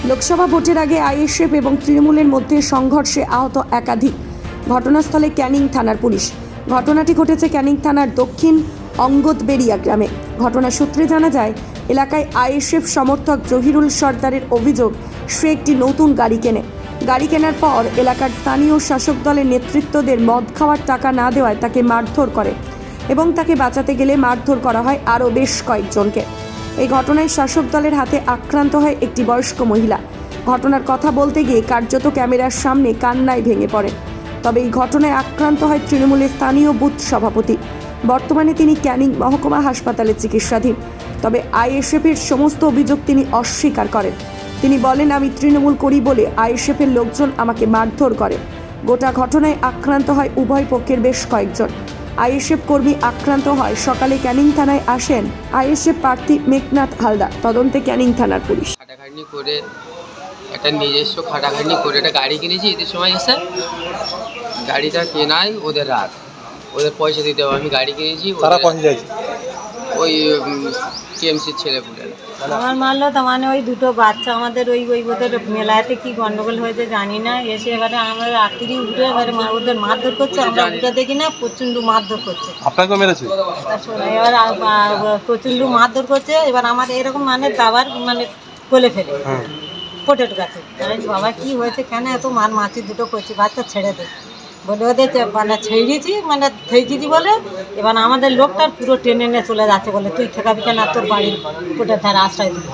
লোকসভা ভোটের আগে আইএসএফ এবং তৃণমূলের মধ্যে সংঘর্ষে আহত একাধিক। ঘটনাস্থলে ক্যানিং থানার পুলিশ। ঘটনাটি ঘটেছে ক্যানিং থানার দক্ষিণ অঙ্গদবেড়িয়া গ্রামে। ঘটনা সূত্রে জানা যায়, এলাকায় আইএসএফ সমর্থক জহিরুল সর্দারের অভিযোগ, সে একটি নতুন গাড়ি কেনে। গাড়ি কেনার পর এলাকার স্থানীয় শাসক দলের নেতৃত্বদের মদ খাওয়ার টাকা না দেওয়ায় তাকে মারধর করে এবং তাকে বাঁচাতে গেলে মারধর করা হয় আরও বেশ কয়েকজনকে। এই ঘটনায় শাসক দলের হাতে আক্রান্ত হয় একটি বয়স্ক মহিলা। ঘটনার কথা বলতে গিয়ে কার্যত ক্যামেরার সামনে কান্নায় ভেঙে পড়েন। তবে এই ঘটনায় আক্রান্ত হয় তৃণমূলের স্থানীয় বুথ সভাপতি। বর্তমানে তিনি ক্যানিং মহকুমা হাসপাতালে চিকিৎসাধীন। তবে আইএসএফের সমস্ত অভিযোগ তিনি অস্বীকার করেন। তিনি বলেন, আমি তৃণমূল করি বলে আইএসএফের লোকজন আমাকে মারধর করে। গোটা ঘটনায় আক্রান্ত হয় উভয় পক্ষের বেশ কয়েকজন। আইএসএফ কর্মী আক্রান্ত হয়। সকালে ক্যানিং থানায় আসেন আইএসএফ প্রার্থী মেঘনাথ হালদার। তদন্তে ক্যানিং থানার পুলিশ। খাটাখাটনি করে একটা নিজস্ব খাটাখাটনি করে একটা গাড়ি কিনেছি। ঈদের সময় এসে গাড়িটা কেনাই ওদের রাত, ওদের পয়সা দিতে হবে। আমি গাড়ি কিনেছি, ওই টিএমসির ছেলেপুলেরা আমার মারলো। তো মানে ওই দুটো বাচ্চা আমাদের ওই ওদের মেলাতে কি গন্ডগোল হয়েছে জানি না, এসে এবারে আমরা রাত্রি উঠে এবারে ওদের মারধর করছে। আমরা উঠে দেখি না, প্রচণ্ড মারধর করছে। আপনাকে মেরেছে? এবার প্রচণ্ড মারধর করছে। এবার আমাদের এরকম মানে দাবার মানে কোলে ফেলে ফোটের কাছে। বাবা কি হয়েছে, কেন এত মারছি, দুটো করছি, বাচ্চা ছেড়ে দে বলে ওদের মানে ছেড়েছি বলে এবার আমাদের লোকটার পুরো টেনে নিয়ে চলে যাচ্ছে, বলে তুই ঠেকাবি কেন, তোর বাড়ির কোটের ধারে আশ্রয় দিবি।